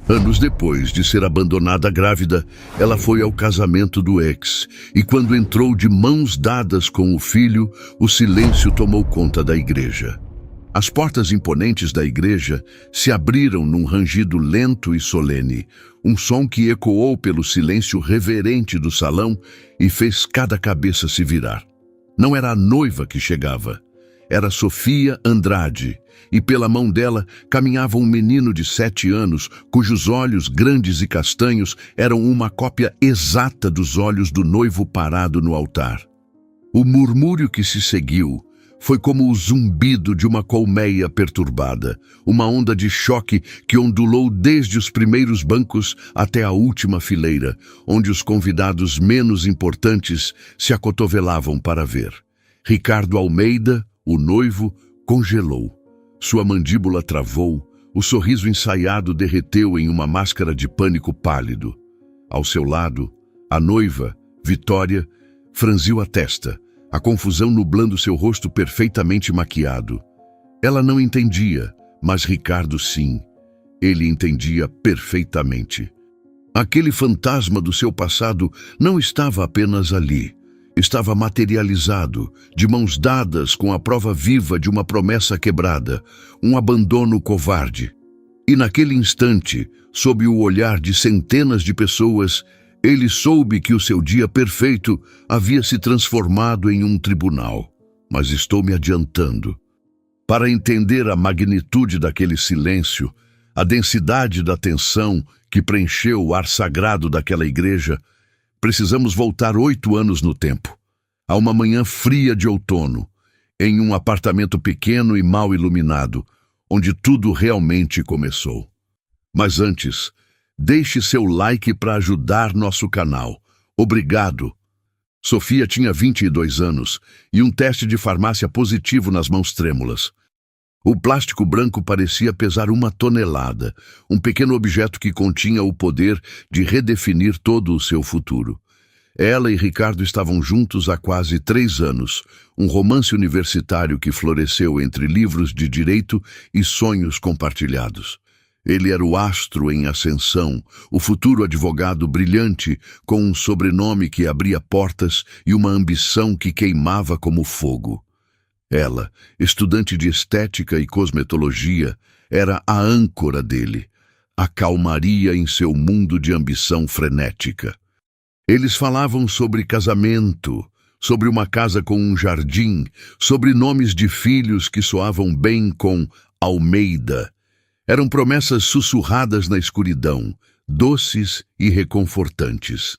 Anos depois de ser abandonada grávida, ela foi ao casamento do ex, e quando entrou de mãos dadas com o filho, o silêncio tomou conta da igreja. As portas imponentes da igreja se abriram num rangido lento e solene, um som que ecoou pelo silêncio reverente do salão e fez cada cabeça se virar. Não era a noiva que chegava, era Sofia Andrade, e pela mão dela caminhava um menino de 7 anos, cujos olhos grandes e castanhos eram uma cópia exata dos olhos do noivo parado no altar. O murmúrio que se seguiu foi como o zumbido de uma colmeia perturbada, uma onda de choque que ondulou desde os primeiros bancos até a última fileira, onde os convidados menos importantes se acotovelavam para ver. Ricardo Almeida, o noivo, congelou. Sua mandíbula travou, o sorriso ensaiado derreteu em uma máscara de pânico pálido. Ao seu lado, a noiva, Vitória, franziu a testa, a confusão nublando seu rosto perfeitamente maquiado. Ela não entendia, mas Ricardo sim. Ele entendia perfeitamente. Aquele fantasma do seu passado não estava apenas ali. Estava materializado, de mãos dadas com a prova viva de uma promessa quebrada, um abandono covarde. E naquele instante, sob o olhar de centenas de pessoas, ele soube que o seu dia perfeito havia se transformado em um tribunal. Mas estou me adiantando. Para entender a magnitude daquele silêncio, a densidade da tensão que preencheu o ar sagrado daquela igreja, precisamos voltar 8 anos no tempo, a uma manhã fria de outono, em um apartamento pequeno e mal iluminado, onde tudo realmente começou. Mas antes, deixe seu like para ajudar nosso canal. Obrigado! Sofia tinha 22 anos e um teste de farmácia positivo nas mãos trêmulas. O plástico branco parecia pesar 1 tonelada, um pequeno objeto que continha o poder de redefinir todo o seu futuro. Ela e Ricardo estavam juntos há quase 3 anos, um romance universitário que floresceu entre livros de direito e sonhos compartilhados. Ele era o astro em ascensão, o futuro advogado brilhante, com um sobrenome que abria portas e uma ambição que queimava como fogo. Ela, estudante de estética e cosmetologia, era a âncora dele, a calmaria em seu mundo de ambição frenética. Eles falavam sobre casamento, sobre uma casa com um jardim, sobre nomes de filhos que soavam bem com Almeida. Eram promessas sussurradas na escuridão, doces e reconfortantes.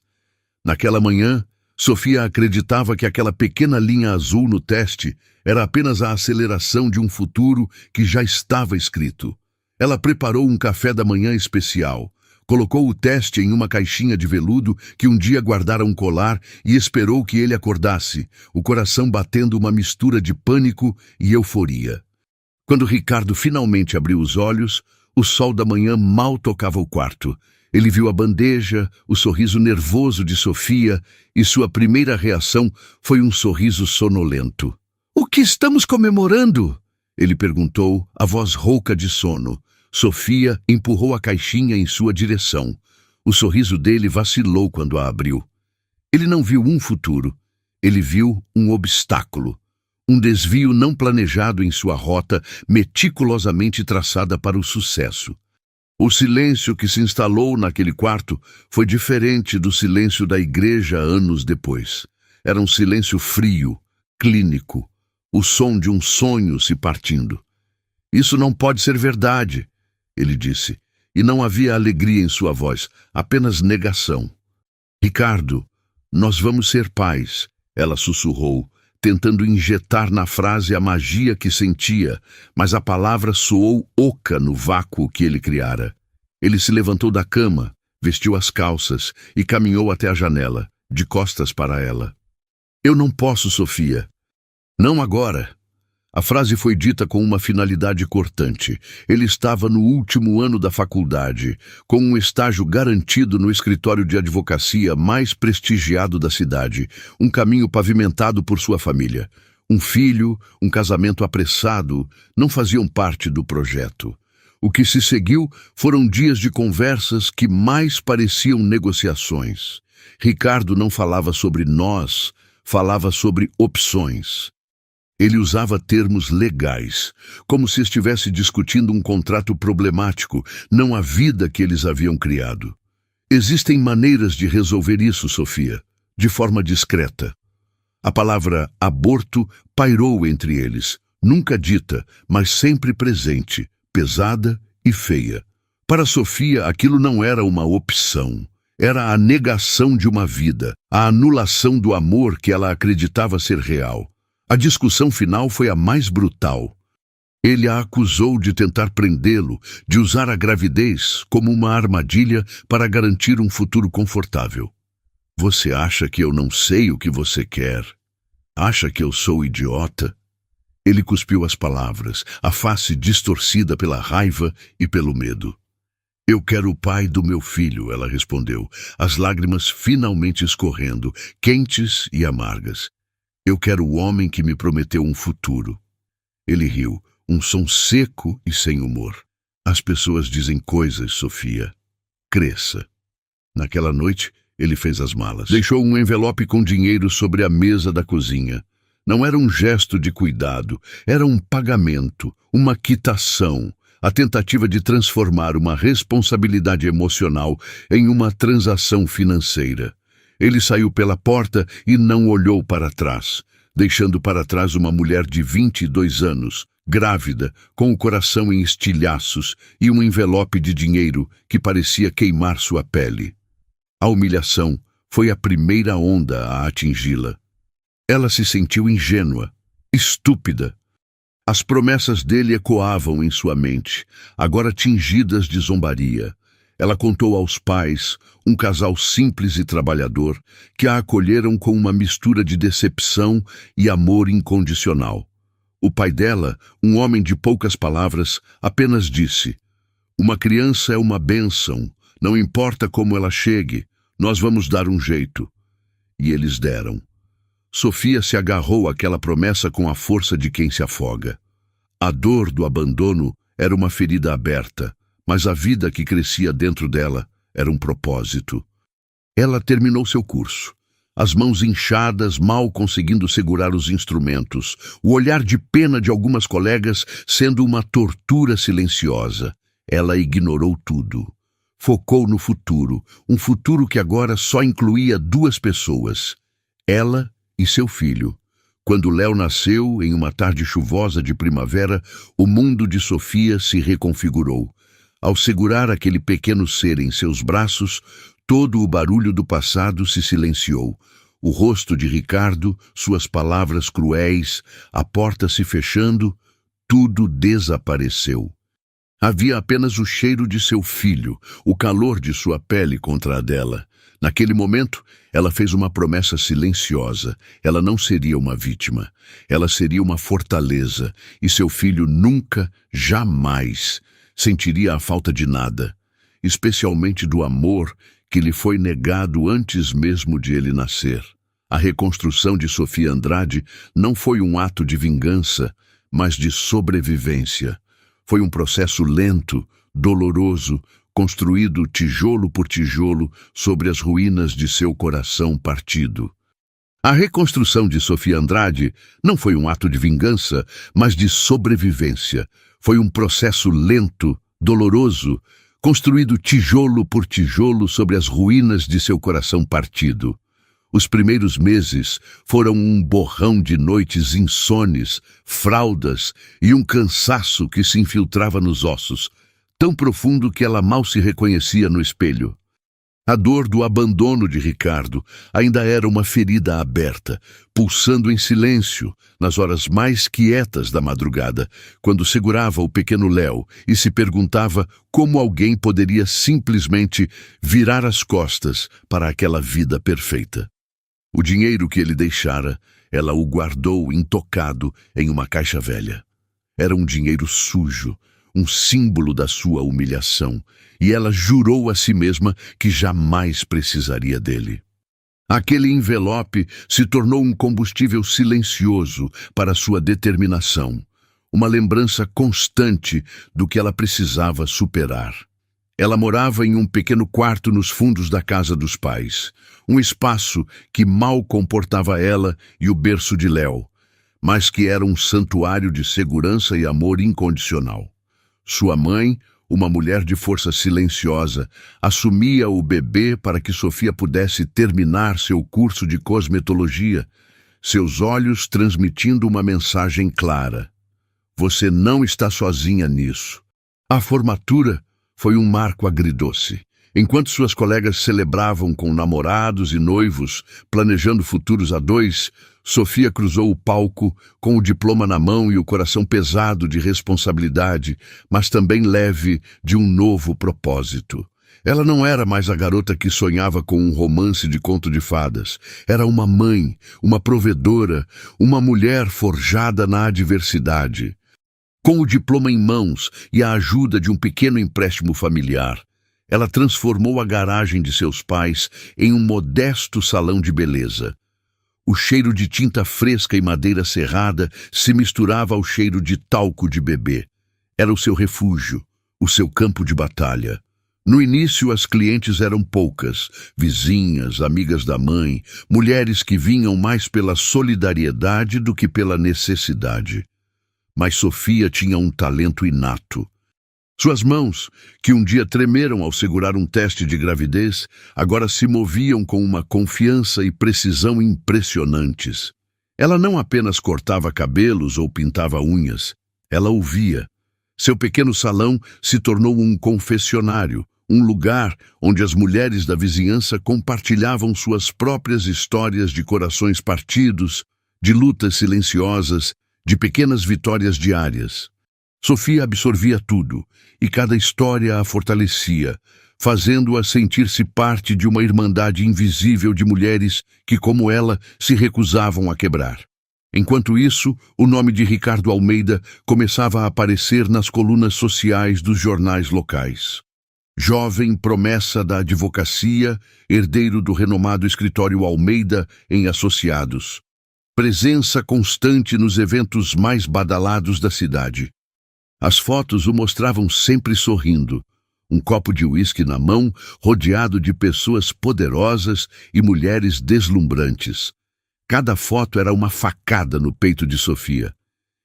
Naquela manhã, Sofia acreditava que aquela pequena linha azul no teste era apenas a aceleração de um futuro que já estava escrito. Ela preparou um café da manhã especial, colocou o teste em uma caixinha de veludo que um dia guardara um colar e esperou que ele acordasse, o coração batendo uma mistura de pânico e euforia. Quando Ricardo finalmente abriu os olhos, o sol da manhã mal tocava o quarto. Ele viu a bandeja, o sorriso nervoso de Sofia, e sua primeira reação foi um sorriso sonolento. "O que estamos comemorando?" ele perguntou, a voz rouca de sono. Sofia empurrou a caixinha em sua direção. O sorriso dele vacilou quando a abriu. Ele não viu um futuro. Ele viu um obstáculo. Um desvio não planejado em sua rota, meticulosamente traçada para o sucesso. O silêncio que se instalou naquele quarto foi diferente do silêncio da igreja anos depois. Era um silêncio frio, clínico, o som de um sonho se partindo. "Isso não pode ser verdade", ele disse, e não havia alegria em sua voz, apenas negação. "Ricardo, nós vamos ser pais", ela sussurrou, tentando injetar na frase a magia que sentia, mas a palavra soou oca no vácuo que ele criara. Ele se levantou da cama, vestiu as calças e caminhou até a janela, de costas para ela. "Eu não posso, Sofia." "Não agora." A frase foi dita com uma finalidade cortante. Ele estava no último ano da faculdade, com um estágio garantido no escritório de advocacia mais prestigiado da cidade, um caminho pavimentado por sua família. Um filho, um casamento apressado, não faziam parte do projeto. O que se seguiu foram dias de conversas que mais pareciam negociações. Ricardo não falava sobre nós, falava sobre opções. Ele usava termos legais, como se estivesse discutindo um contrato problemático, não a vida que eles haviam criado. Existem maneiras de resolver isso, Sofia, de forma discreta. A palavra aborto pairou entre eles, nunca dita, mas sempre presente, pesada e feia. Para Sofia, aquilo não era uma opção. Era a negação de uma vida, a anulação do amor que ela acreditava ser real. A discussão final foi a mais brutal. Ele a acusou de tentar prendê-lo, de usar a gravidez como uma armadilha para garantir um futuro confortável. Você acha que eu não sei o que você quer? Acha que eu sou idiota? Ele cuspiu as palavras, a face distorcida pela raiva e pelo medo. Eu quero o pai do meu filho, ela respondeu, as lágrimas finalmente escorrendo, quentes e amargas. Eu quero o homem que me prometeu um futuro. Ele riu, um som seco e sem humor. As pessoas dizem coisas, Sofia. Cresça. Naquela noite, ele fez as malas. Deixou um envelope com dinheiro sobre a mesa da cozinha. Não era um gesto de cuidado, era um pagamento, uma quitação, a tentativa de transformar uma responsabilidade emocional em uma transação financeira. Ele saiu pela porta e não olhou para trás, deixando para trás uma mulher de 22 anos, grávida, com o coração em estilhaços e um envelope de dinheiro que parecia queimar sua pele. A humilhação foi a primeira onda a atingi-la. Ela se sentiu ingênua, estúpida. As promessas dele ecoavam em sua mente, agora tingidas de zombaria. Ela contou aos pais, um casal simples e trabalhador, que a acolheram com uma mistura de decepção e amor incondicional. O pai dela, um homem de poucas palavras, apenas disse: "Uma criança é uma bênção, não importa como ela chegue, nós vamos dar um jeito." E eles deram. Sofia se agarrou àquela promessa com a força de quem se afoga. A dor do abandono era uma ferida aberta, mas a vida que crescia dentro dela era um propósito. Ela terminou seu curso, as mãos inchadas, mal conseguindo segurar os instrumentos, o olhar de pena de algumas colegas sendo uma tortura silenciosa. Ela ignorou tudo. Focou no futuro, um futuro que agora só incluía duas pessoas, ela e seu filho. Quando Léo nasceu, em uma tarde chuvosa de primavera, o mundo de Sofia se reconfigurou. Ao segurar aquele pequeno ser em seus braços, todo o barulho do passado se silenciou. O rosto de Ricardo, suas palavras cruéis, a porta se fechando, tudo desapareceu. Havia apenas o cheiro de seu filho, o calor de sua pele contra a dela. Naquele momento, ela fez uma promessa silenciosa. Ela não seria uma vítima. Ela seria uma fortaleza, e seu filho nunca, jamais, sentiria a falta de nada, especialmente do amor que lhe foi negado antes mesmo de ele nascer. A reconstrução de Sofia Andrade não foi um ato de vingança, mas de sobrevivência. Foi um processo lento, doloroso, construído tijolo por tijolo sobre as ruínas de seu coração partido. A reconstrução de Sofia Andrade não foi um ato de vingança, mas de sobrevivência. Foi um processo lento, doloroso, construído tijolo por tijolo sobre as ruínas de seu coração partido. Os primeiros meses foram um borrão de noites insones, fraldas e um cansaço que se infiltrava nos ossos, tão profundo que ela mal se reconhecia no espelho. A dor do abandono de Ricardo ainda era uma ferida aberta, pulsando em silêncio nas horas mais quietas da madrugada, quando segurava o pequeno Léo e se perguntava como alguém poderia simplesmente virar as costas para aquela vida perfeita. O dinheiro que ele deixara, ela o guardou intocado em uma caixa velha. Era um dinheiro sujo, um símbolo da sua humilhação, e ela jurou a si mesma que jamais precisaria dele. Aquele envelope se tornou um combustível silencioso para sua determinação, uma lembrança constante do que ela precisava superar. Ela morava em um pequeno quarto nos fundos da casa dos pais, um espaço que mal comportava ela e o berço de Léo, mas que era um santuário de segurança e amor incondicional. Sua mãe, uma mulher de força silenciosa, assumia o bebê para que Sofia pudesse terminar seu curso de cosmetologia, seus olhos transmitindo uma mensagem clara: você não está sozinha nisso. A formatura foi um marco agridoce. Enquanto suas colegas celebravam com namorados e noivos, planejando futuros a dois, Sofia cruzou o palco com o diploma na mão e o coração pesado de responsabilidade, mas também leve de um novo propósito. Ela não era mais a garota que sonhava com um romance de conto de fadas. Era uma mãe, uma provedora, uma mulher forjada na adversidade. Com o diploma em mãos e a ajuda de um pequeno empréstimo familiar, ela transformou a garagem de seus pais em um modesto salão de beleza. O cheiro de tinta fresca e madeira serrada se misturava ao cheiro de talco de bebê. Era o seu refúgio, o seu campo de batalha. No início, as clientes eram poucas, vizinhas, amigas da mãe, mulheres que vinham mais pela solidariedade do que pela necessidade. Mas Sofia tinha um talento inato. Suas mãos, que um dia tremeram ao segurar um teste de gravidez, agora se moviam com uma confiança e precisão impressionantes. Ela não apenas cortava cabelos ou pintava unhas, ela ouvia. Seu pequeno salão se tornou um confessionário, um lugar onde as mulheres da vizinhança compartilhavam suas próprias histórias de corações partidos, de lutas silenciosas, de pequenas vitórias diárias. Sofia absorvia tudo, e cada história a fortalecia, fazendo-a sentir-se parte de uma irmandade invisível de mulheres que, como ela, se recusavam a quebrar. Enquanto isso, o nome de Ricardo Almeida começava a aparecer nas colunas sociais dos jornais locais. Jovem promessa da advocacia, herdeiro do renomado escritório Almeida em Associados. Presença constante nos eventos mais badalados da cidade. As fotos o mostravam sempre sorrindo, um copo de uísque na mão, rodeado de pessoas poderosas e mulheres deslumbrantes. Cada foto era uma facada no peito de Sofia.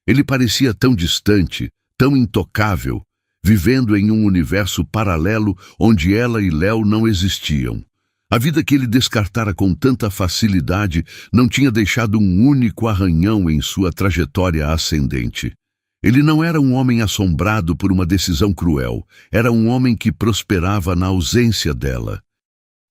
Ele parecia tão distante, tão intocável, vivendo em um universo paralelo onde ela e Léo não existiam. A vida que ele descartara com tanta facilidade não tinha deixado um único arranhão em sua trajetória ascendente. Ele não era um homem assombrado por uma decisão cruel, era um homem que prosperava na ausência dela.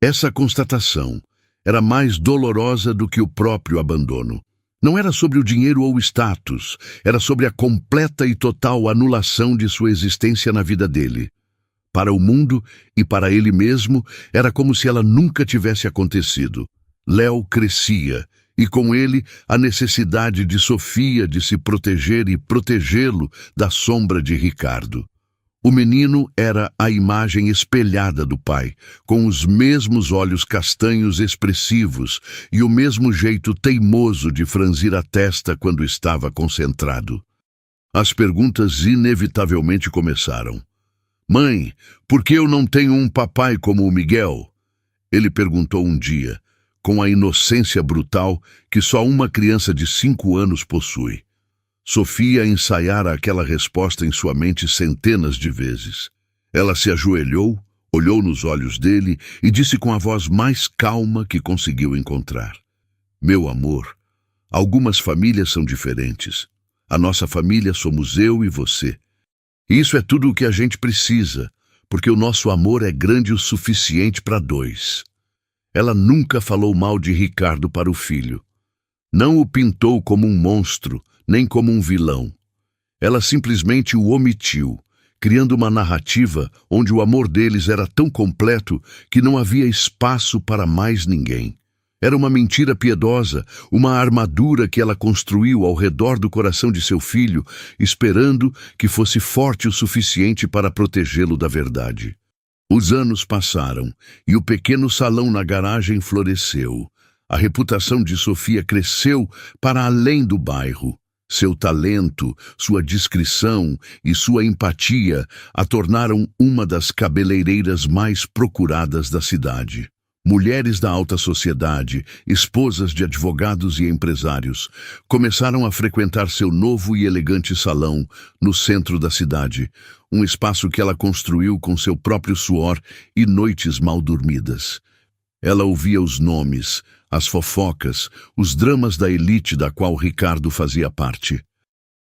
Essa constatação era mais dolorosa do que o próprio abandono. Não era sobre o dinheiro ou o status, era sobre a completa e total anulação de sua existência na vida dele. Para o mundo e para ele mesmo, era como se ela nunca tivesse acontecido. Léo crescia, e com ele a necessidade de Sofia de se proteger e protegê-lo da sombra de Ricardo. O menino era a imagem espelhada do pai, com os mesmos olhos castanhos expressivos e o mesmo jeito teimoso de franzir a testa quando estava concentrado. As perguntas inevitavelmente começaram. Mãe, por que eu não tenho um papai como o Miguel? Ele perguntou um dia, com a inocência brutal que só uma criança de 5 anos possui. Sofia ensaiara aquela resposta em sua mente centenas de vezes. Ela se ajoelhou, olhou nos olhos dele e disse com a voz mais calma que conseguiu encontrar. Meu amor, algumas famílias são diferentes. A nossa família somos eu e você. E isso é tudo o que a gente precisa, porque o nosso amor é grande o suficiente para 2. Ela nunca falou mal de Ricardo para o filho. Não o pintou como um monstro, nem como um vilão. Ela simplesmente o omitiu, criando uma narrativa onde o amor deles era tão completo que não havia espaço para mais ninguém. Era uma mentira piedosa, uma armadura que ela construiu ao redor do coração de seu filho, esperando que fosse forte o suficiente para protegê-lo da verdade. Os anos passaram e o pequeno salão na garagem floresceu. A reputação de Sofia cresceu para além do bairro. Seu talento, sua discrição e sua empatia a tornaram uma das cabeleireiras mais procuradas da cidade. Mulheres da alta sociedade, esposas de advogados e empresários, começaram a frequentar seu novo e elegante salão no centro da cidade, um espaço que ela construiu com seu próprio suor e noites mal dormidas. Ela ouvia os nomes, as fofocas, os dramas da elite da qual Ricardo fazia parte.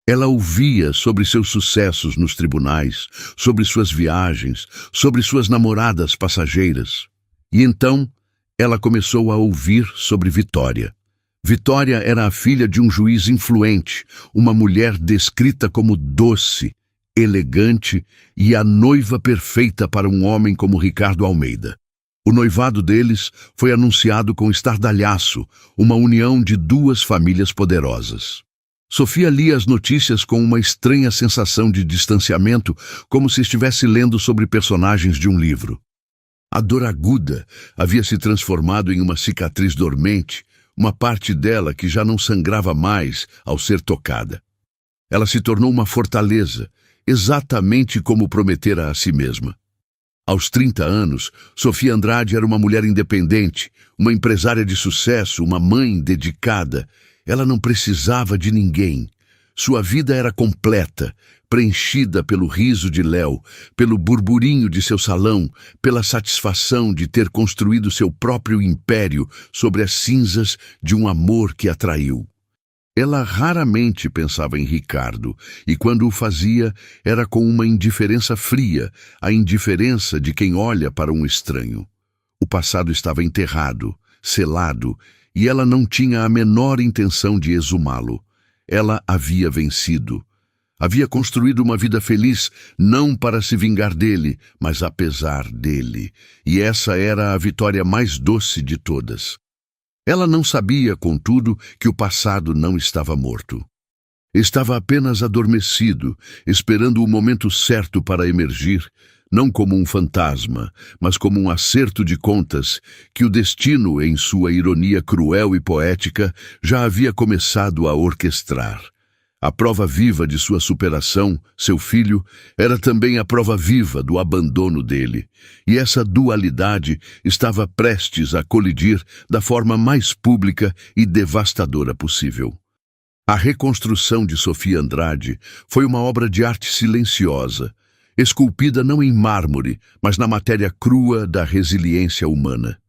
Ela ouvia sobre seus sucessos nos tribunais, sobre suas viagens, sobre suas namoradas passageiras. E então, ela começou a ouvir sobre Vitória. Vitória era a filha de um juiz influente, uma mulher descrita como doce, elegante e a noiva perfeita para um homem como Ricardo Almeida. O noivado deles foi anunciado com estardalhaço, uma união de duas famílias poderosas. Sofia lia as notícias com uma estranha sensação de distanciamento, como se estivesse lendo sobre personagens de um livro. A dor aguda havia se transformado em uma cicatriz dormente, uma parte dela que já não sangrava mais ao ser tocada. Ela se tornou uma fortaleza, exatamente como prometera a si mesma. Aos 30 anos, Sofia Andrade era uma mulher independente, uma empresária de sucesso, uma mãe dedicada. Ela não precisava de ninguém. Sua vida era completa, preenchida pelo riso de Léo, pelo burburinho de seu salão, pela satisfação de ter construído seu próprio império sobre as cinzas de um amor que a traiu. Ela raramente pensava em Ricardo, e quando o fazia, era com uma indiferença fria, a indiferença de quem olha para um estranho. O passado estava enterrado, selado, e ela não tinha a menor intenção de exumá-lo. Ela havia vencido. Havia construído uma vida feliz, não para se vingar dele, mas apesar dele. E essa era a vitória mais doce de todas. Ela não sabia, contudo, que o passado não estava morto. Estava apenas adormecido, esperando o momento certo para emergir, não como um fantasma, mas como um acerto de contas que o destino, em sua ironia cruel e poética, já havia começado a orquestrar. A prova viva de sua superação, seu filho, era também a prova viva do abandono dele, e essa dualidade estava prestes a colidir da forma mais pública e devastadora possível. A reconstrução de Sofia Andrade foi uma obra de arte silenciosa, esculpida não em mármore, mas na matéria crua da resiliência humana.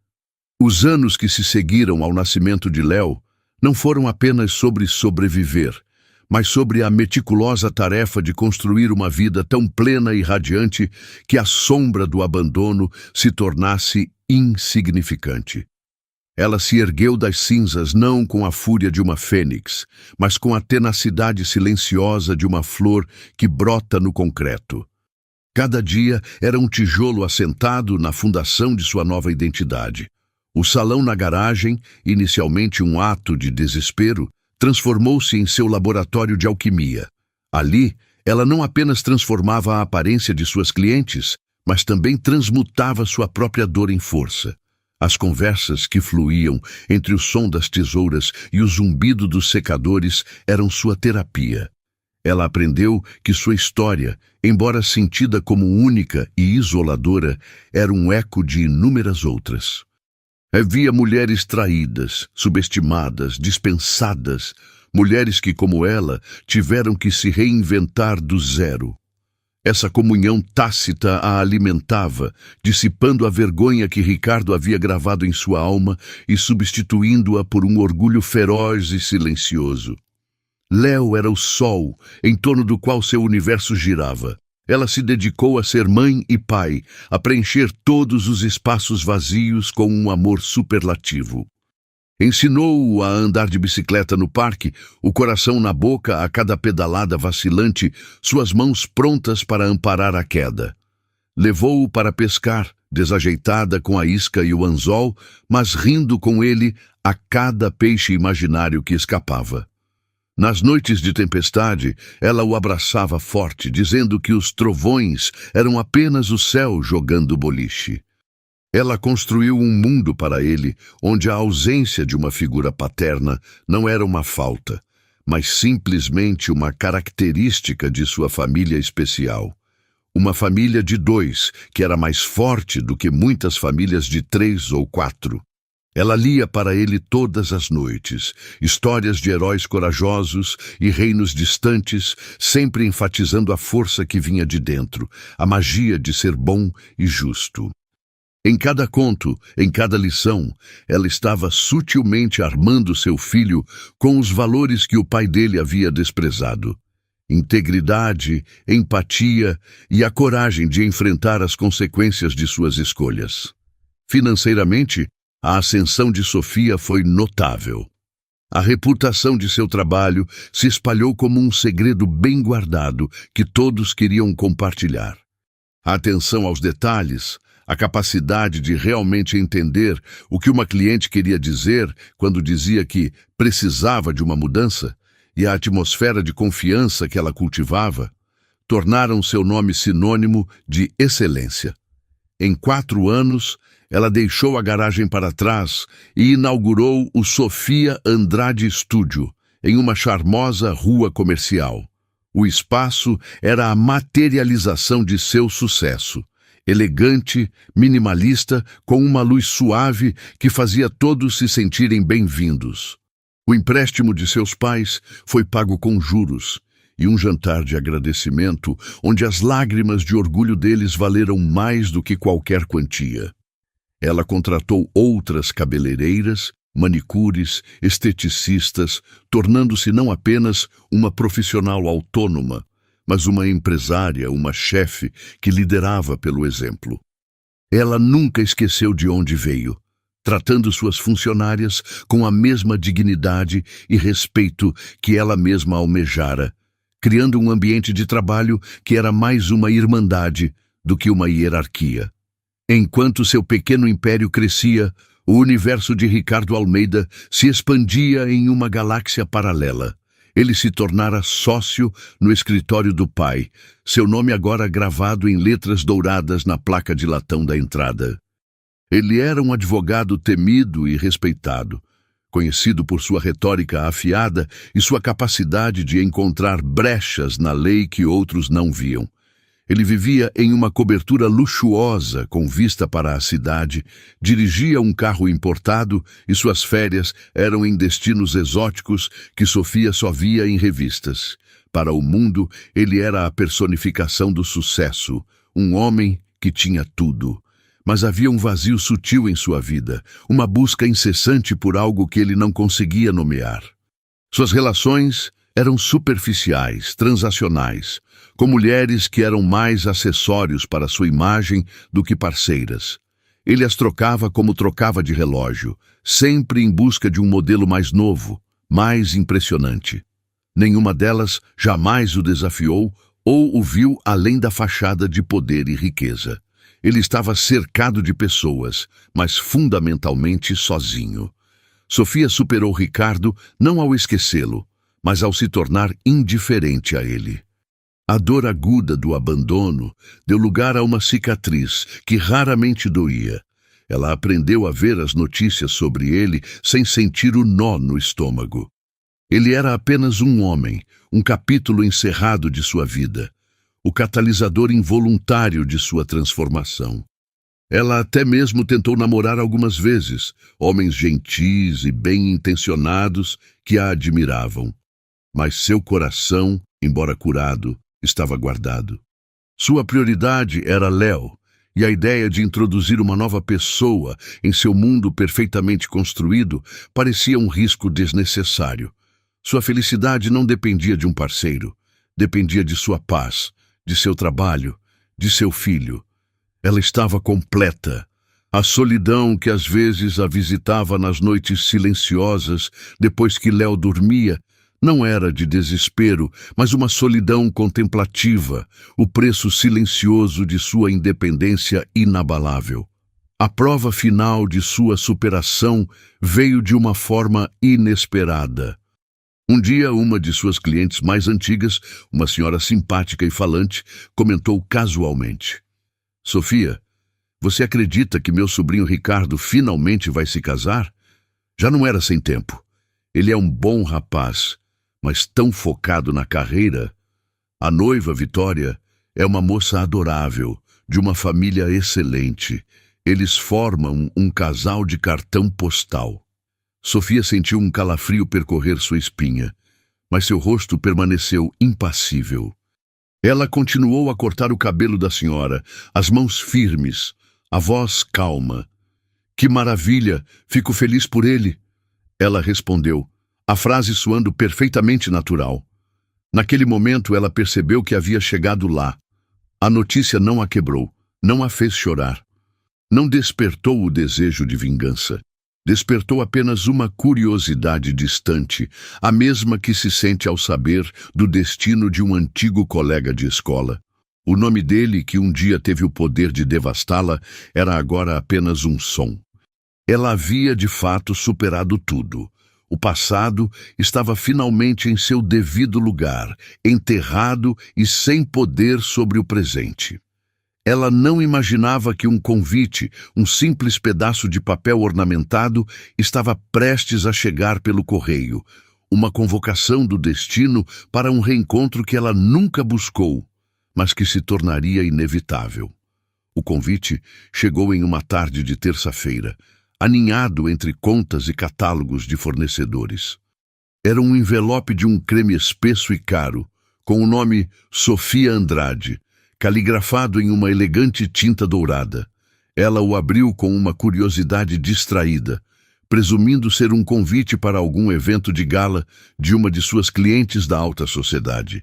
Os anos que se seguiram ao nascimento de Léo não foram apenas sobre sobreviver, mas sobre a meticulosa tarefa de construir uma vida tão plena e radiante que a sombra do abandono se tornasse insignificante. Ela se ergueu das cinzas não com a fúria de uma fênix, mas com a tenacidade silenciosa de uma flor que brota no concreto. Cada dia era um tijolo assentado na fundação de sua nova identidade. O salão na garagem, inicialmente um ato de desespero, transformou-se em seu laboratório de alquimia. Ali, ela não apenas transformava a aparência de suas clientes, mas também transmutava sua própria dor em força. As conversas que fluíam entre o som das tesouras e o zumbido dos secadores eram sua terapia. Ela aprendeu que sua história, embora sentida como única e isoladora, era um eco de inúmeras outras. Havia mulheres traídas, subestimadas, dispensadas, mulheres que, como ela, tiveram que se reinventar do zero. Essa comunhão tácita a alimentava, dissipando a vergonha que Ricardo havia gravado em sua alma e substituindo-a por um orgulho feroz e silencioso. Léo era o sol em torno do qual seu universo girava. Ela se dedicou a ser mãe e pai, a preencher todos os espaços vazios com um amor superlativo. Ensinou-o a andar de bicicleta no parque, o coração na boca a cada pedalada vacilante, suas mãos prontas para amparar a queda. Levou-o para pescar, desajeitada com a isca e o anzol, mas rindo com ele a cada peixe imaginário que escapava. Nas noites de tempestade, ela o abraçava forte, dizendo que os trovões eram apenas o céu jogando boliche. Ela construiu um mundo para ele, onde a ausência de uma figura paterna não era uma falta, mas simplesmente uma característica de sua família especial. Uma família de 2, que era mais forte do que muitas famílias de 3 ou 4. Ela lia para ele todas as noites, histórias de heróis corajosos e reinos distantes, sempre enfatizando a força que vinha de dentro, a magia de ser bom e justo. Em cada conto, em cada lição, ela estava sutilmente armando seu filho com os valores que o pai dele havia desprezado: integridade, empatia e a coragem de enfrentar as consequências de suas escolhas. Financeiramente, a ascensão de Sofia foi notável. A reputação de seu trabalho se espalhou como um segredo bem guardado que todos queriam compartilhar. A atenção aos detalhes, a capacidade de realmente entender o que uma cliente queria dizer quando dizia que precisava de uma mudança, e a atmosfera de confiança que ela cultivava, tornaram seu nome sinônimo de excelência. Em 4 anos, ela deixou a garagem para trás e inaugurou o Sofia Andrade Studio, em uma charmosa rua comercial. O espaço era a materialização de seu sucesso. Elegante, minimalista, com uma luz suave que fazia todos se sentirem bem-vindos. O empréstimo de seus pais foi pago com juros, e um jantar de agradecimento onde as lágrimas de orgulho deles valeram mais do que qualquer quantia. Ela contratou outras cabeleireiras, manicures, esteticistas, tornando-se não apenas uma profissional autônoma, mas uma empresária, uma chefe que liderava pelo exemplo. Ela nunca esqueceu de onde veio, tratando suas funcionárias com a mesma dignidade e respeito que ela mesma almejara, criando um ambiente de trabalho que era mais uma irmandade do que uma hierarquia. Enquanto seu pequeno império crescia, o universo de Ricardo Almeida se expandia em uma galáxia paralela. Ele se tornara sócio no escritório do pai, seu nome agora gravado em letras douradas na placa de latão da entrada. Ele era um advogado temido e respeitado, conhecido por sua retórica afiada e sua capacidade de encontrar brechas na lei que outros não viam. Ele vivia em uma cobertura luxuosa com vista para a cidade, dirigia um carro importado e suas férias eram em destinos exóticos que Sofia só via em revistas. Para o mundo, ele era a personificação do sucesso, um homem que tinha tudo. Mas havia um vazio sutil em sua vida, uma busca incessante por algo que ele não conseguia nomear. Suas relações eram superficiais, transacionais, com mulheres que eram mais acessórios para sua imagem do que parceiras. Ele as trocava como trocava de relógio, sempre em busca de um modelo mais novo, mais impressionante. Nenhuma delas jamais o desafiou ou o viu além da fachada de poder e riqueza. Ele estava cercado de pessoas, mas fundamentalmente sozinho. Sofia superou Ricardo não ao esquecê-lo, mas ao se tornar indiferente a ele. A dor aguda do abandono deu lugar a uma cicatriz que raramente doía. Ela aprendeu a ver as notícias sobre ele sem sentir o nó no estômago. Ele era apenas um homem, um capítulo encerrado de sua vida, o catalisador involuntário de sua transformação. Ela até mesmo tentou namorar algumas vezes, homens gentis e bem-intencionados que a admiravam. Mas seu coração, embora curado, estava guardado. Sua prioridade era Léo, e a ideia de introduzir uma nova pessoa em seu mundo perfeitamente construído parecia um risco desnecessário. Sua felicidade não dependia de um parceiro, dependia de sua paz, de seu trabalho, de seu filho. Ela estava completa. A solidão que às vezes a visitava nas noites silenciosas, depois que Léo dormia, não era de desespero, mas uma solidão contemplativa, o preço silencioso de sua independência inabalável. A prova final de sua superação veio de uma forma inesperada. Um dia, uma de suas clientes mais antigas, uma senhora simpática e falante, comentou casualmente: "Sofia, você acredita que meu sobrinho Ricardo finalmente vai se casar? Já não era sem tempo. Ele é um bom rapaz, mas tão focado na carreira. A noiva, Vitória, é uma moça adorável, de uma família excelente. Eles formam um casal de cartão postal. Sofia sentiu um calafrio percorrer sua espinha, mas seu rosto permaneceu impassível. Ela continuou a cortar o cabelo da senhora, as mãos firmes, a voz calma. "Que maravilha! Fico feliz por ele!" Ela respondeu, a frase soando perfeitamente natural. Naquele momento ela percebeu que havia chegado lá. A notícia não a quebrou, não a fez chorar. Não despertou o desejo de vingança. Despertou apenas uma curiosidade distante, a mesma que se sente ao saber do destino de um antigo colega de escola. O nome dele, que um dia teve o poder de devastá-la, era agora apenas um som. Ela havia de fato superado tudo. O passado estava finalmente em seu devido lugar, enterrado e sem poder sobre o presente. Ela não imaginava que um convite, um simples pedaço de papel ornamentado, estava prestes a chegar pelo correio, uma convocação do destino para um reencontro que ela nunca buscou, mas que se tornaria inevitável. O convite chegou em uma tarde de terça-feira, aninhado entre contas e catálogos de fornecedores. Era um envelope de um creme espesso e caro, com o nome Sofia Andrade, caligrafado em uma elegante tinta dourada. Ela o abriu com uma curiosidade distraída, presumindo ser um convite para algum evento de gala de uma de suas clientes da alta sociedade.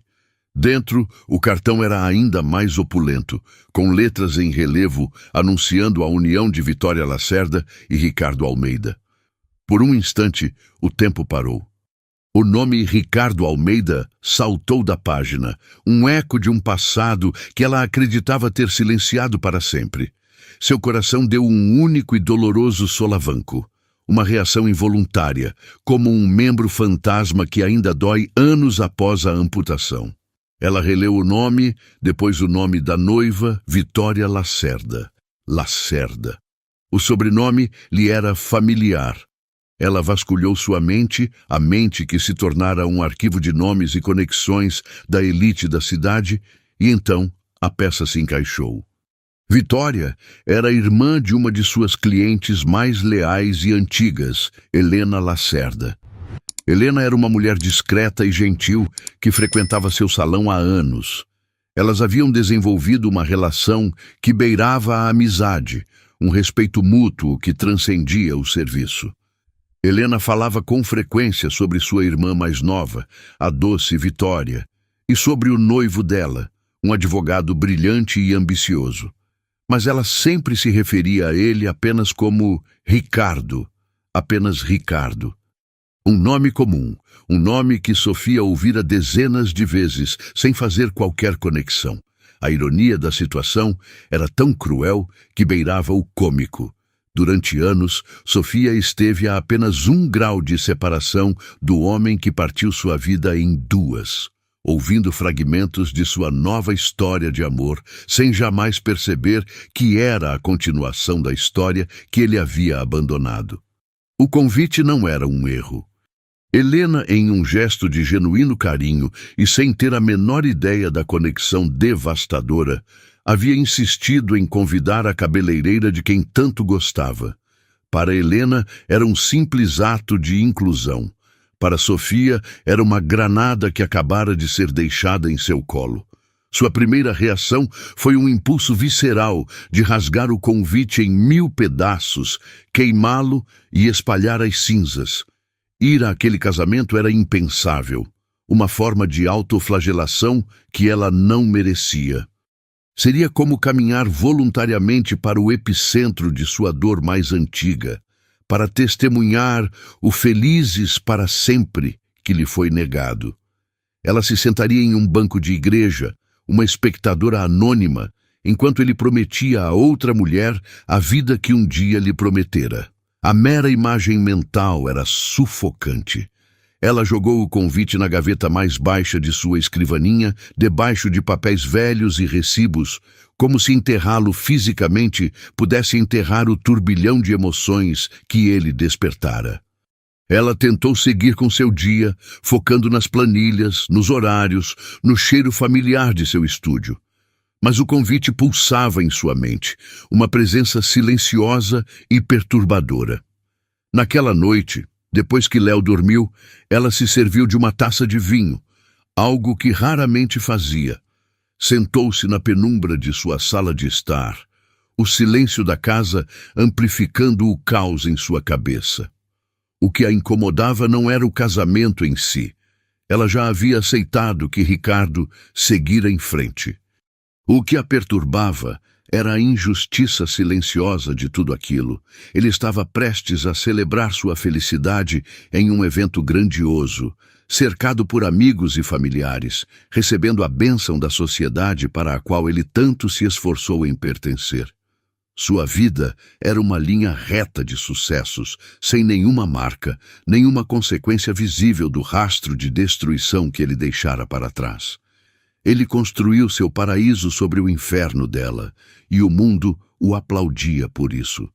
Dentro, o cartão era ainda mais opulento, com letras em relevo anunciando a união de Vitória Lacerda e Ricardo Almeida. Por um instante, o tempo parou. O nome Ricardo Almeida saltou da página, um eco de um passado que ela acreditava ter silenciado para sempre. Seu coração deu um único e doloroso solavanco, uma reação involuntária, como um membro fantasma que ainda dói anos após a amputação. Ela releu o nome, depois o nome da noiva, Vitória Lacerda. Lacerda. O sobrenome lhe era familiar. Ela vasculhou sua mente, a mente que se tornara um arquivo de nomes e conexões da elite da cidade, e então a peça se encaixou. Vitória era irmã de uma de suas clientes mais leais e antigas, Helena Lacerda. Helena era uma mulher discreta e gentil que frequentava seu salão há anos. Elas haviam desenvolvido uma relação que beirava a amizade, um respeito mútuo que transcendia o serviço. Helena falava com frequência sobre sua irmã mais nova, a doce Vitória, e sobre o noivo dela, um advogado brilhante e ambicioso. Mas ela sempre se referia a ele apenas como Ricardo, apenas Ricardo. Um nome comum, um nome que Sofia ouvira dezenas de vezes, sem fazer qualquer conexão. A ironia da situação era tão cruel que beirava o cômico. Durante anos, Sofia esteve a apenas 1 grau de separação do homem que partiu sua vida em duas, ouvindo fragmentos de sua nova história de amor, sem jamais perceber que era a continuação da história que ele havia abandonado. O convite não era um erro. Helena, em um gesto de genuíno carinho e sem ter a menor ideia da conexão devastadora, havia insistido em convidar a cabeleireira de quem tanto gostava. Para Helena, era um simples ato de inclusão. Para Sofia, era uma granada que acabara de ser deixada em seu colo. Sua primeira reação foi um impulso visceral de rasgar o convite em 1000 pedaços, queimá-lo e espalhar as cinzas. Ir àquele casamento era impensável, uma forma de autoflagelação que ela não merecia. Seria como caminhar voluntariamente para o epicentro de sua dor mais antiga, para testemunhar o felizes para sempre que lhe foi negado. Ela se sentaria em um banco de igreja, uma espectadora anônima, enquanto ele prometia a outra mulher a vida que um dia lhe prometera. A mera imagem mental era sufocante. Ela jogou o convite na gaveta mais baixa de sua escrivaninha, debaixo de papéis velhos e recibos, como se enterrá-lo fisicamente pudesse enterrar o turbilhão de emoções que ele despertara. Ela tentou seguir com seu dia, focando nas planilhas, nos horários, no cheiro familiar de seu estúdio. Mas o convite pulsava em sua mente, uma presença silenciosa e perturbadora. Naquela noite, depois que Léo dormiu, ela se serviu de uma taça de vinho, algo que raramente fazia. Sentou-se na penumbra de sua sala de estar, o silêncio da casa amplificando o caos em sua cabeça. O que a incomodava não era o casamento em si. Ela já havia aceitado que Ricardo seguira em frente. O que a perturbava era a injustiça silenciosa de tudo aquilo. Ele estava prestes a celebrar sua felicidade em um evento grandioso, cercado por amigos e familiares, recebendo a bênção da sociedade para a qual ele tanto se esforçou em pertencer. Sua vida era uma linha reta de sucessos, sem nenhuma marca, nenhuma consequência visível do rastro de destruição que ele deixara para trás. Ele construiu seu paraíso sobre o inferno dela, e o mundo o aplaudia por isso.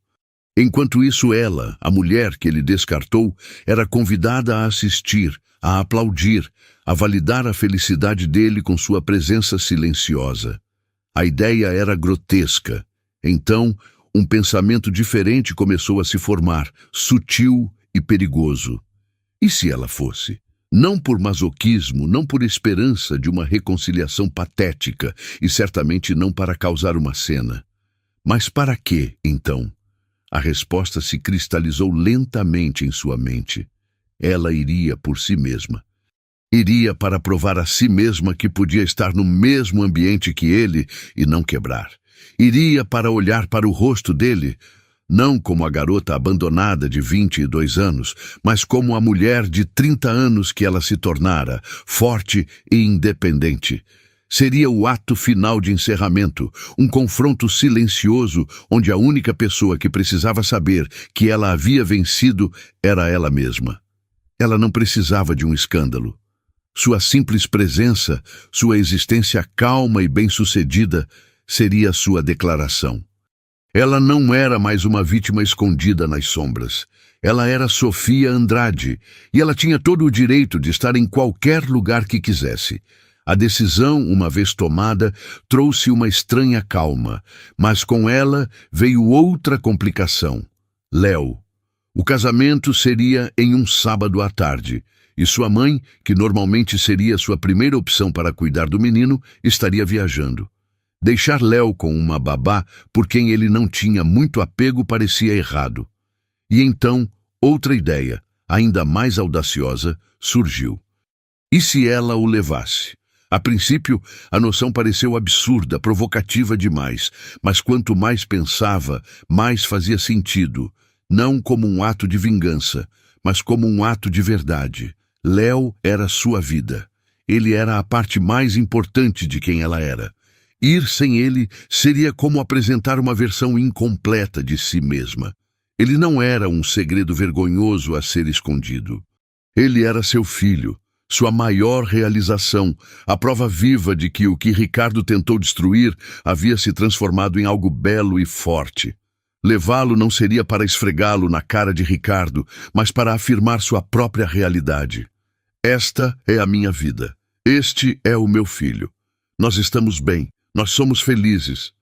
Enquanto isso, ela, a mulher que ele descartou, era convidada a assistir, a aplaudir, a validar a felicidade dele com sua presença silenciosa. A ideia era grotesca. Então, um pensamento diferente começou a se formar, sutil e perigoso. E se ela fosse? Não por masoquismo, não por esperança de uma reconciliação patética, e certamente não para causar uma cena. Mas para quê, então? A resposta se cristalizou lentamente em sua mente. Ela iria por si mesma. Iria para provar a si mesma que podia estar no mesmo ambiente que ele e não quebrar. Iria para olhar para o rosto dele, não como a garota abandonada de 22 anos, mas como a mulher de 30 anos que ela se tornara, forte e independente. Seria o ato final de encerramento, um confronto silencioso onde a única pessoa que precisava saber que ela havia vencido era ela mesma. Ela não precisava de um escândalo. Sua simples presença, sua existência calma e bem-sucedida, seria sua declaração. Ela não era mais uma vítima escondida nas sombras. Ela era Sofia Andrade, e ela tinha todo o direito de estar em qualquer lugar que quisesse. A decisão, uma vez tomada, trouxe uma estranha calma, mas com ela veio outra complicação. Léo. O casamento seria em um sábado à tarde, e sua mãe, que normalmente seria sua primeira opção para cuidar do menino, estaria viajando. Deixar Léo com uma babá por quem ele não tinha muito apego parecia errado. E então, outra ideia, ainda mais audaciosa, surgiu. E se ela o levasse? A princípio, a noção pareceu absurda, provocativa demais, mas quanto mais pensava, mais fazia sentido. Não como um ato de vingança, mas como um ato de verdade. Léo era sua vida. Ele era a parte mais importante de quem ela era. Ir sem ele seria como apresentar uma versão incompleta de si mesma. Ele não era um segredo vergonhoso a ser escondido. Ele era seu filho, sua maior realização, a prova viva de que o que Ricardo tentou destruir havia se transformado em algo belo e forte. Levá-lo não seria para esfregá-lo na cara de Ricardo, mas para afirmar sua própria realidade. Esta é a minha vida. Este é o meu filho. Nós estamos bem. Nós somos felizes.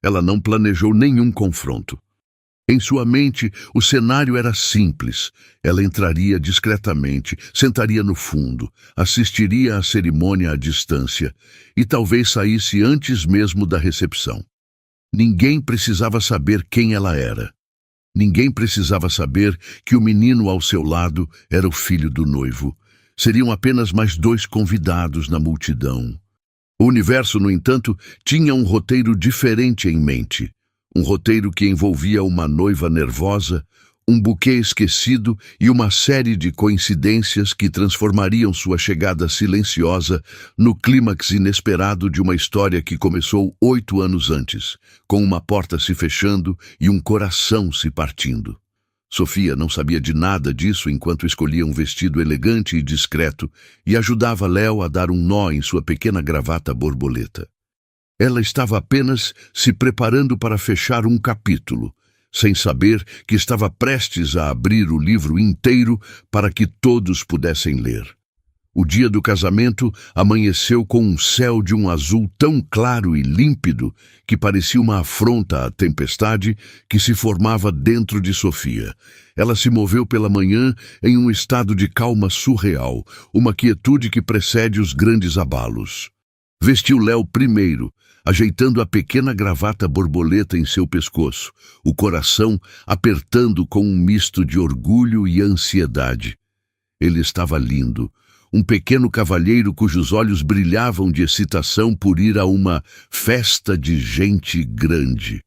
Ela não planejou nenhum confronto. Em sua mente, o cenário era simples. Ela entraria discretamente, sentaria no fundo, assistiria à cerimônia à distância e talvez saísse antes mesmo da recepção. Ninguém precisava saber quem ela era. Ninguém precisava saber que o menino ao seu lado era o filho do noivo. Seriam apenas mais 2 convidados na multidão. O universo, no entanto, tinha um roteiro diferente em mente. Um roteiro que envolvia uma noiva nervosa, um buquê esquecido e uma série de coincidências que transformariam sua chegada silenciosa no clímax inesperado de uma história que começou 8 anos antes, com uma porta se fechando e um coração se partindo. Sofia não sabia de nada disso enquanto escolhia um vestido elegante e discreto e ajudava Léo a dar um nó em sua pequena gravata borboleta. Ela estava apenas se preparando para fechar um capítulo, sem saber que estava prestes a abrir o livro inteiro para que todos pudessem ler. O dia do casamento amanheceu com um céu de um azul tão claro e límpido que parecia uma afronta à tempestade que se formava dentro de Sofia. Ela se moveu pela manhã em um estado de calma surreal, uma quietude que precede os grandes abalos. Vestiu Léo primeiro, ajeitando a pequena gravata borboleta em seu pescoço, o coração apertando com um misto de orgulho e ansiedade. Ele estava lindo. Um pequeno cavalheiro cujos olhos brilhavam de excitação por ir a uma festa de gente grande.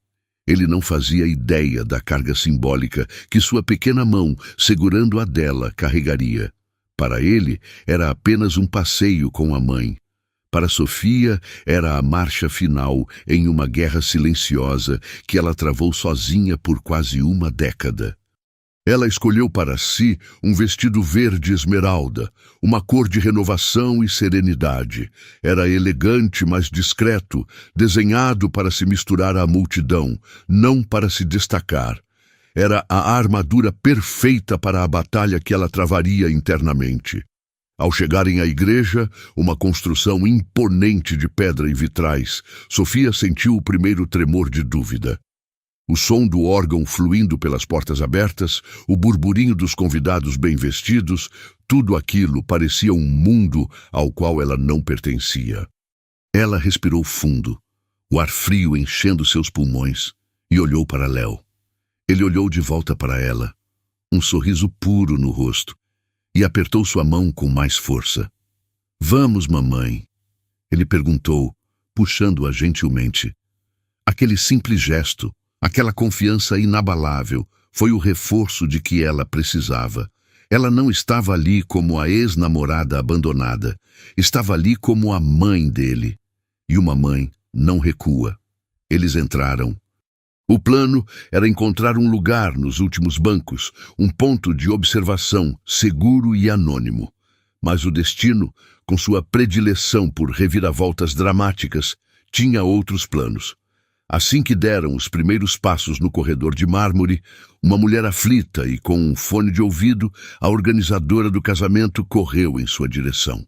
Ele não fazia ideia da carga simbólica que sua pequena mão, segurando a dela, carregaria. Para ele, era apenas um passeio com a mãe. Para Sofia, era a marcha final em uma guerra silenciosa que ela travou sozinha por quase uma década. Ela escolheu para si um vestido verde esmeralda, uma cor de renovação e serenidade. Era elegante, mas discreto, desenhado para se misturar à multidão, não para se destacar. Era a armadura perfeita para a batalha que ela travaria internamente. Ao chegarem à igreja, uma construção imponente de pedra e vitrais, Sofia sentiu o primeiro tremor de dúvida. O som do órgão fluindo pelas portas abertas, o burburinho dos convidados bem vestidos, tudo aquilo parecia um mundo ao qual ela não pertencia. Ela respirou fundo, o ar frio enchendo seus pulmões, e olhou para Léo. Ele olhou de volta para ela, um sorriso puro no rosto, e apertou sua mão com mais força. "Vamos, mamãe?" Ele perguntou, puxando-a gentilmente. Aquele simples gesto, aquela confiança inabalável, foi o reforço de que ela precisava. Ela não estava ali como a ex-namorada abandonada, estava ali como a mãe dele. E uma mãe não recua. Eles entraram. O plano era encontrar um lugar nos últimos bancos, um ponto de observação seguro e anônimo. Mas o destino, com sua predileção por reviravoltas dramáticas, tinha outros planos. Assim que deram os primeiros passos no corredor de mármore, uma mulher aflita e com um fone de ouvido, a organizadora do casamento correu em sua direção.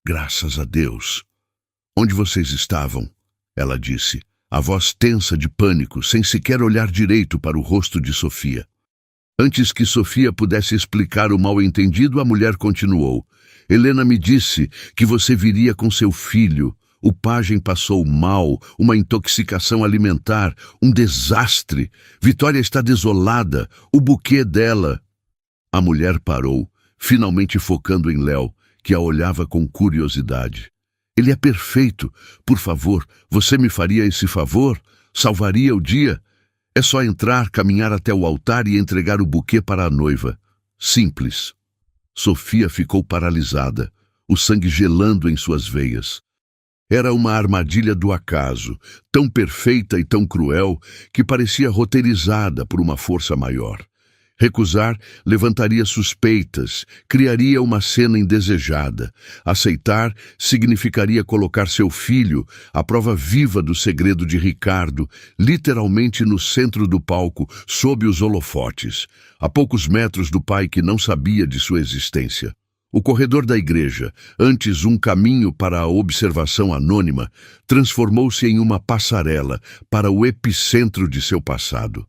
"Graças a Deus!" "Onde vocês estavam?" ela disse, a voz tensa de pânico, sem sequer olhar direito para o rosto de Sofia. Antes que Sofia pudesse explicar o mal-entendido, a mulher continuou. "Helena me disse que você viria com seu filho. O pajem passou mal, uma intoxicação alimentar, um desastre. Vitória está desolada, o buquê dela." A mulher parou, finalmente focando em Léo, que a olhava com curiosidade. "Ele é perfeito. Por favor, você me faria esse favor? Salvaria o dia? É só entrar, caminhar até o altar e entregar o buquê para a noiva. Simples." Sofia ficou paralisada, o sangue gelando em suas veias. Era uma armadilha do acaso, tão perfeita e tão cruel que parecia roteirizada por uma força maior. Recusar levantaria suspeitas, criaria uma cena indesejada. Aceitar significaria colocar seu filho, a prova viva do segredo de Ricardo, literalmente no centro do palco, sob os holofotes, a poucos metros do pai que não sabia de sua existência. O corredor da igreja, antes um caminho para a observação anônima, transformou-se em uma passarela para o epicentro de seu passado.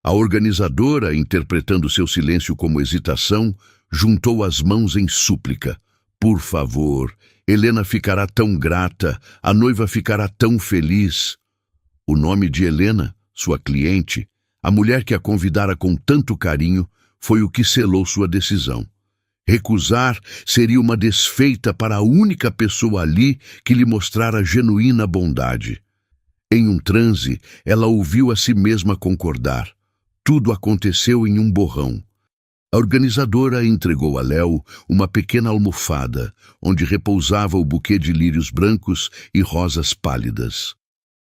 A organizadora, interpretando seu silêncio como hesitação, juntou as mãos em súplica. "Por favor, Helena ficará tão grata, a noiva ficará tão feliz." O nome de Helena, sua cliente, a mulher que a convidara com tanto carinho, foi o que selou sua decisão. Recusar seria uma desfeita para a única pessoa ali que lhe mostrara genuína bondade. Em um transe, ela ouviu a si mesma concordar. Tudo aconteceu em um borrão. A organizadora entregou a Léo uma pequena almofada, onde repousava o buquê de lírios brancos e rosas pálidas.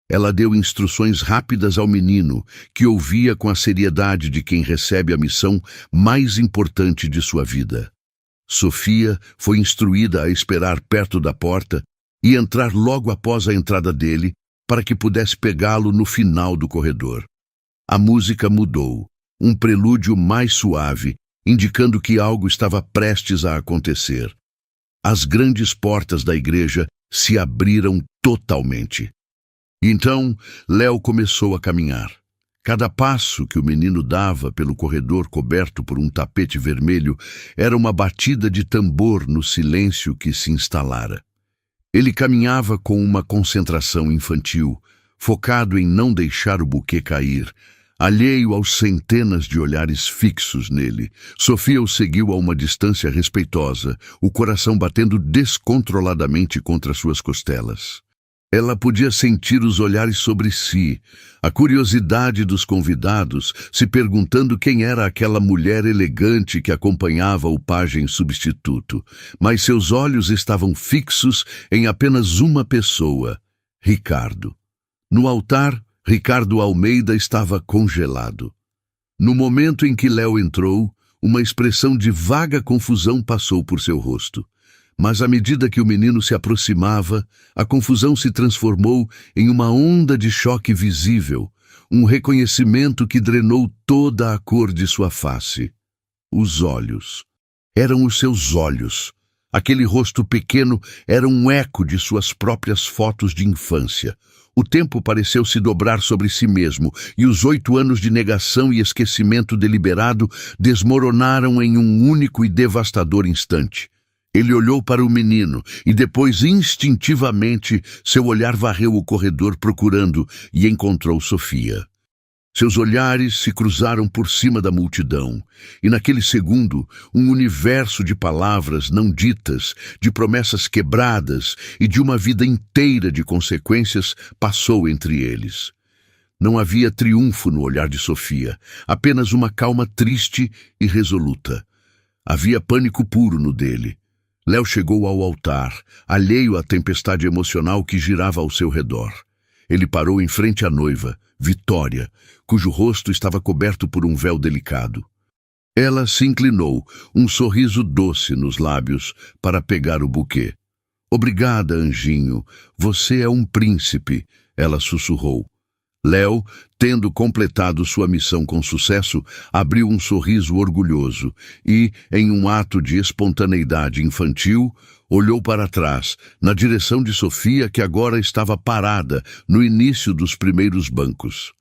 Ela deu instruções rápidas ao menino, que ouvia com a seriedade de quem recebe a missão mais importante de sua vida. Sofia foi instruída a esperar perto da porta e entrar logo após a entrada dele, para que pudesse pegá-lo no final do corredor. A música mudou, um prelúdio mais suave, indicando que algo estava prestes a acontecer. As grandes portas da igreja se abriram totalmente. E então, Léo começou a caminhar. Cada passo que o menino dava pelo corredor coberto por um tapete vermelho era uma batida de tambor no silêncio que se instalara. Ele caminhava com uma concentração infantil, focado em não deixar o buquê cair, alheio aos centenas de olhares fixos nele. Sofia o seguiu a uma distância respeitosa, o coração batendo descontroladamente contra suas costelas. Ela podia sentir os olhares sobre si, a curiosidade dos convidados, se perguntando quem era aquela mulher elegante que acompanhava o pajem substituto. Mas seus olhos estavam fixos em apenas uma pessoa, Ricardo. No altar, Ricardo Almeida estava congelado. No momento em que Léo entrou, uma expressão de vaga confusão passou por seu rosto. Mas à medida que o menino se aproximava, a confusão se transformou em uma onda de choque visível, um reconhecimento que drenou toda a cor de sua face. Os olhos. Eram os seus olhos. Aquele rosto pequeno era um eco de suas próprias fotos de infância. O tempo pareceu se dobrar sobre si mesmo, e os 8 anos de negação e esquecimento deliberado desmoronaram em um único e devastador instante. Ele olhou para o menino e depois, instintivamente, seu olhar varreu o corredor procurando e encontrou Sofia. Seus olhares se cruzaram por cima da multidão, e naquele segundo, um universo de palavras não ditas, de promessas quebradas e de uma vida inteira de consequências passou entre eles. Não havia triunfo no olhar de Sofia, apenas uma calma triste e resoluta. Havia pânico puro no dele. Léo chegou ao altar, alheio à tempestade emocional que girava ao seu redor. Ele parou em frente à noiva, Vitória, cujo rosto estava coberto por um véu delicado. Ela se inclinou, um sorriso doce nos lábios, para pegar o buquê. "Obrigada, anjinho, você é um príncipe", ela sussurrou. Léo, tendo completado sua missão com sucesso, abriu um sorriso orgulhoso e, em um ato de espontaneidade infantil, olhou para trás, na direção de Sofia, que agora estava parada no início dos primeiros bancos.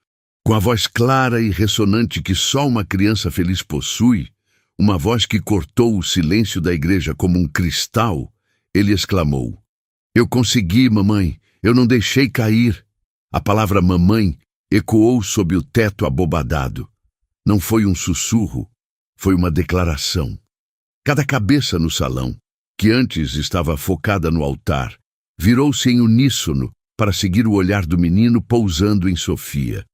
Com a voz clara e ressonante que só uma criança feliz possui, uma voz que cortou o silêncio da igreja como um cristal, ele exclamou: "Eu consegui, mamãe, eu não deixei cair." A palavra mamãe ecoou sob o teto abobadado. Não foi um sussurro, foi uma declaração. Cada cabeça no salão, que antes estava focada no altar, virou-se em uníssono para seguir o olhar do menino pousando em Sofia.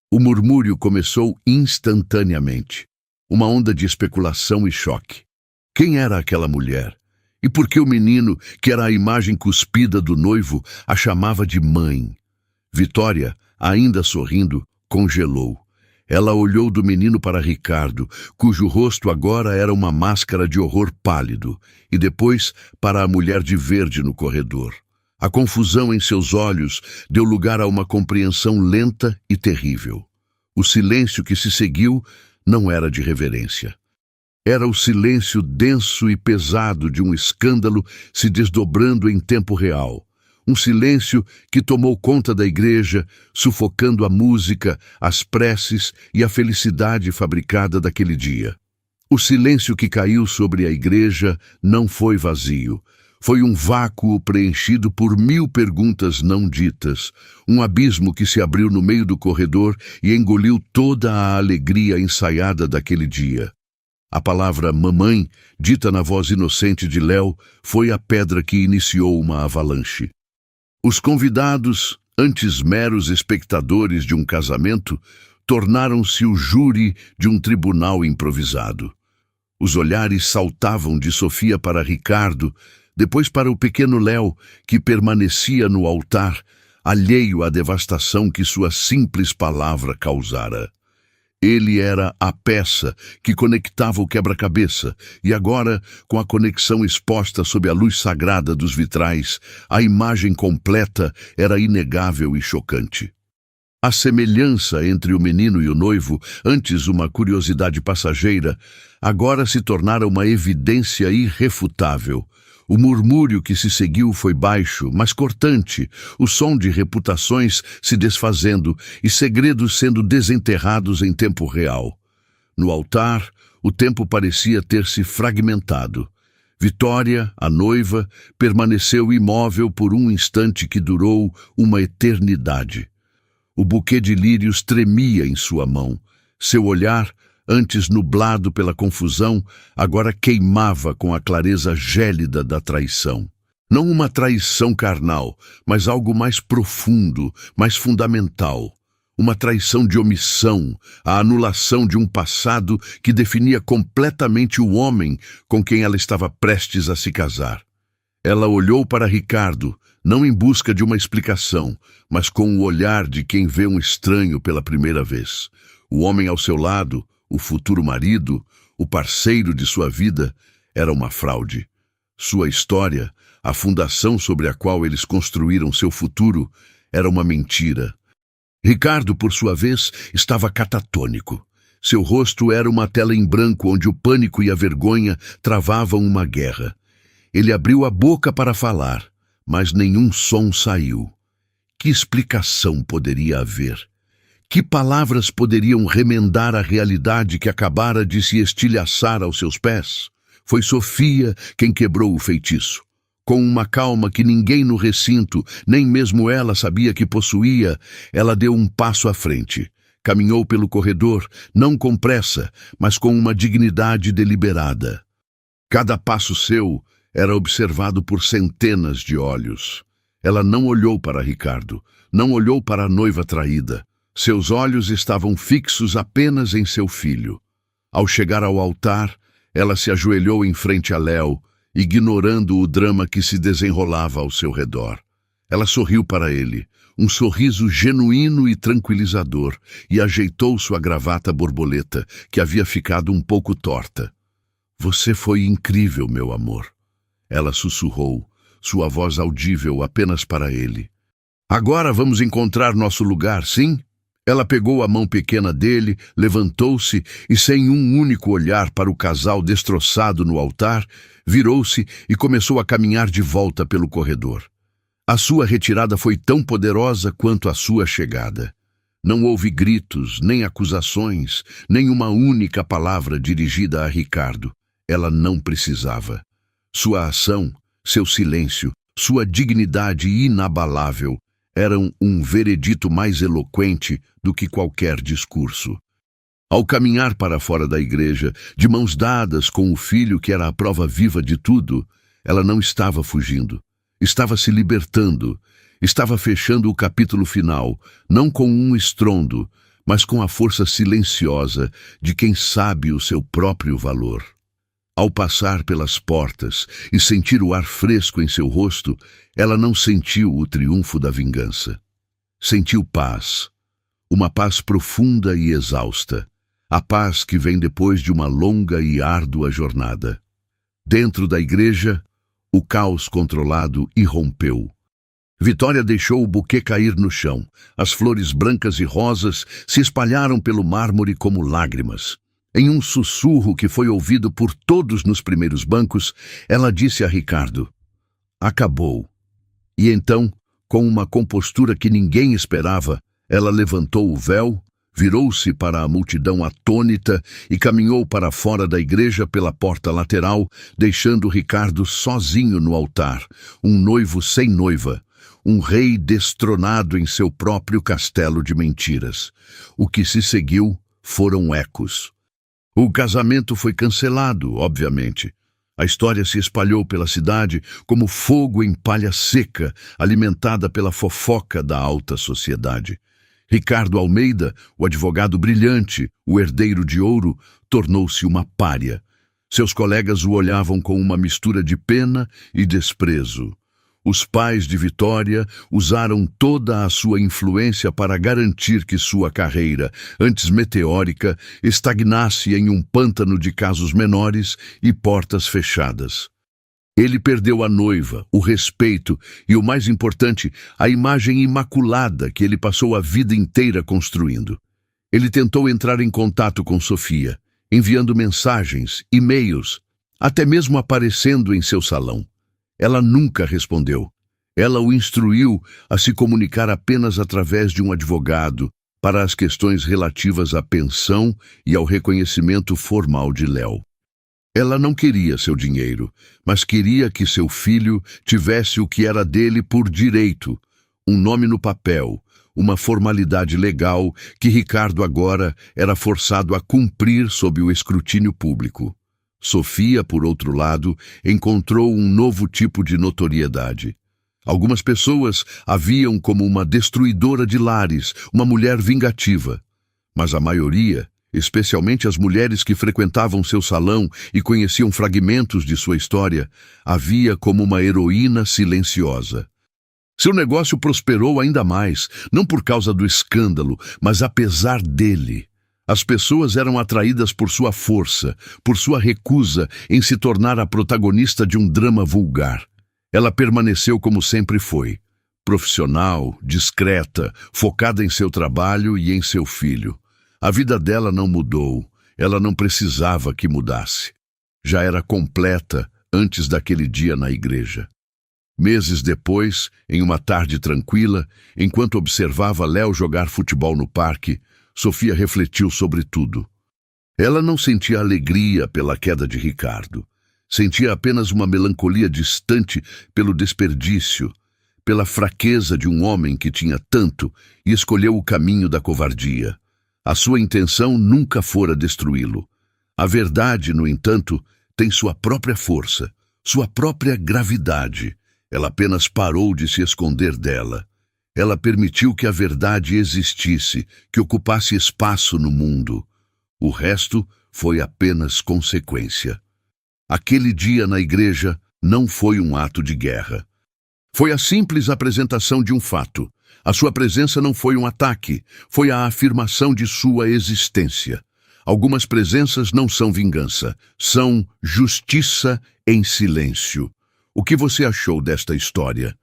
O murmúrio começou instantaneamente, uma onda de especulação e choque. Quem era aquela mulher? E por que o menino, que era a imagem cuspida do noivo, a chamava de mãe? Vitória, ainda sorrindo, congelou. Ela olhou do menino para Ricardo, cujo rosto agora era uma máscara de horror pálido, e depois para a mulher de verde no corredor. A confusão em seus olhos deu lugar a uma compreensão lenta e terrível. O silêncio que se seguiu não era de reverência. Era o silêncio denso e pesado de um escândalo se desdobrando em tempo real. Um silêncio que tomou conta da igreja, sufocando a música, as preces e a felicidade fabricada daquele dia. O silêncio que caiu sobre a igreja não foi vazio. Foi um vácuo preenchido por 1000 perguntas não ditas, um abismo que se abriu no meio do corredor e engoliu toda a alegria ensaiada daquele dia. A palavra mamãe, dita na voz inocente de Léo, foi a pedra que iniciou uma avalanche. Os convidados, antes meros espectadores de um casamento, tornaram-se o júri de um tribunal improvisado. Os olhares saltavam de Sofia para Ricardo, depois para o pequeno Léo, que permanecia no altar, alheio à devastação que sua simples palavra causara. Ele era a peça que conectava o quebra-cabeça, e agora, com a conexão exposta sob a luz sagrada dos vitrais, a imagem completa era inegável e chocante. A semelhança entre o menino e o noivo, antes uma curiosidade passageira, agora se tornara uma evidência irrefutável. O murmúrio que se seguiu foi baixo, mas cortante, o som de reputações se desfazendo e segredos sendo desenterrados em tempo real. No altar, o tempo parecia ter se fragmentado. Vitória, a noiva, permaneceu imóvel por um instante que durou uma eternidade. O buquê de lírios tremia em sua mão. Seu olhar, antes nublado pela confusão, agora queimava com a clareza gélida da traição. Não uma traição carnal, mas algo mais profundo, mais fundamental. Uma traição de omissão, a anulação de um passado que definia completamente o homem com quem ela estava prestes a se casar. Ela olhou para Ricardo, não em busca de uma explicação, mas com o olhar de quem vê um estranho pela primeira vez. O homem ao seu lado, o futuro marido, o parceiro de sua vida, era uma fraude. Sua história, a fundação sobre a qual eles construíram seu futuro, era uma mentira. Ricardo, por sua vez, estava catatônico. Seu rosto era uma tela em branco onde o pânico e a vergonha travavam uma guerra. Ele abriu a boca para falar, mas nenhum som saiu. Que explicação poderia haver? Que palavras poderiam remendar a realidade que acabara de se estilhaçar aos seus pés? Foi Sofia quem quebrou o feitiço. Com uma calma que ninguém no recinto, nem mesmo ela sabia que possuía, ela deu um passo à frente. Caminhou pelo corredor, não com pressa, mas com uma dignidade deliberada. Cada passo seu era observado por centenas de olhos. Ela não olhou para Ricardo, não olhou para a noiva traída. Seus olhos estavam fixos apenas em seu filho. Ao chegar ao altar, ela se ajoelhou em frente a Léo, ignorando o drama que se desenrolava ao seu redor. Ela sorriu para ele, um sorriso genuíno e tranquilizador, e ajeitou sua gravata borboleta, que havia ficado um pouco torta. "Você foi incrível, meu amor." Ela sussurrou, sua voz audível apenas para ele. "Agora vamos encontrar nosso lugar, sim?" Ela pegou a mão pequena dele, levantou-se e, sem um único olhar para o casal destroçado no altar, virou-se e começou a caminhar de volta pelo corredor. A sua retirada foi tão poderosa quanto a sua chegada. Não houve gritos, nem acusações, nem uma única palavra dirigida a Ricardo. Ela não precisava. Sua ação, seu silêncio, sua dignidade inabalável eram um veredito mais eloquente do que qualquer discurso. Ao caminhar para fora da igreja, de mãos dadas com o filho que era a prova viva de tudo, ela não estava fugindo. Estava se libertando. Estava fechando o capítulo final, não com um estrondo, mas com a força silenciosa de quem sabe o seu próprio valor. Ao passar pelas portas e sentir o ar fresco em seu rosto, ela não sentiu o triunfo da vingança. Sentiu paz, uma paz profunda e exausta, a paz que vem depois de uma longa e árdua jornada. Dentro da igreja, o caos controlado irrompeu. Vitória deixou o buquê cair no chão. As flores brancas e rosas se espalharam pelo mármore como lágrimas. Em um sussurro que foi ouvido por todos nos primeiros bancos, ela disse a Ricardo: "Acabou." E então, com uma compostura que ninguém esperava, ela levantou o véu, virou-se para a multidão atônita e caminhou para fora da igreja pela porta lateral, deixando Ricardo sozinho no altar, um noivo sem noiva, um rei destronado em seu próprio castelo de mentiras. O que se seguiu foram ecos. O casamento foi cancelado, obviamente. A história se espalhou pela cidade como fogo em palha seca, alimentada pela fofoca da alta sociedade. Ricardo Almeida, o advogado brilhante, o herdeiro de ouro, tornou-se uma pária. Seus colegas o olhavam com uma mistura de pena e desprezo. Os pais de Vitória usaram toda a sua influência para garantir que sua carreira, antes meteórica, estagnasse em um pântano de casos menores e portas fechadas. Ele perdeu a noiva, o respeito e, o mais importante, a imagem imaculada que ele passou a vida inteira construindo. Ele tentou entrar em contato com Sofia, enviando mensagens, e-mails, até mesmo aparecendo em seu salão. Ela nunca respondeu. Ela o instruiu a se comunicar apenas através de um advogado para as questões relativas à pensão e ao reconhecimento formal de Léo. Ela não queria seu dinheiro, mas queria que seu filho tivesse o que era dele por direito, um nome no papel, uma formalidade legal que Ricardo agora era forçado a cumprir sob o escrutínio público. Sofia, por outro lado, encontrou um novo tipo de notoriedade. Algumas pessoas a viam como uma destruidora de lares, uma mulher vingativa. Mas a maioria, especialmente as mulheres que frequentavam seu salão e conheciam fragmentos de sua história, a via como uma heroína silenciosa. Seu negócio prosperou ainda mais, não por causa do escândalo, mas apesar dele. As pessoas eram atraídas por sua força, por sua recusa em se tornar a protagonista de um drama vulgar. Ela permaneceu como sempre foi, profissional, discreta, focada em seu trabalho e em seu filho. A vida dela não mudou, ela não precisava que mudasse. Já era completa antes daquele dia na igreja. Meses depois, em uma tarde tranquila, enquanto observava Léo jogar futebol no parque, Sofia refletiu sobre tudo. Ela não sentia alegria pela queda de Ricardo. Sentia apenas uma melancolia distante pelo desperdício, pela fraqueza de um homem que tinha tanto e escolheu o caminho da covardia. A sua intenção nunca fora destruí-lo. A verdade, no entanto, tem sua própria força, sua própria gravidade. Ela apenas parou de se esconder dela. Ela permitiu que a verdade existisse, que ocupasse espaço no mundo. O resto foi apenas consequência. Aquele dia na igreja não foi um ato de guerra. Foi a simples apresentação de um fato. A sua presença não foi um ataque, foi a afirmação de sua existência. Algumas presenças não são vingança, são justiça em silêncio. O que você achou desta história?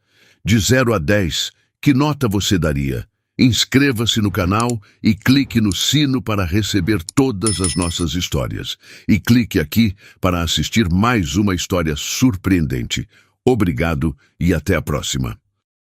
De 0 a 10, que nota você daria? Inscreva-se no canal e clique no sino para receber todas as nossas histórias. E clique aqui para assistir mais uma história surpreendente. Obrigado e até a próxima.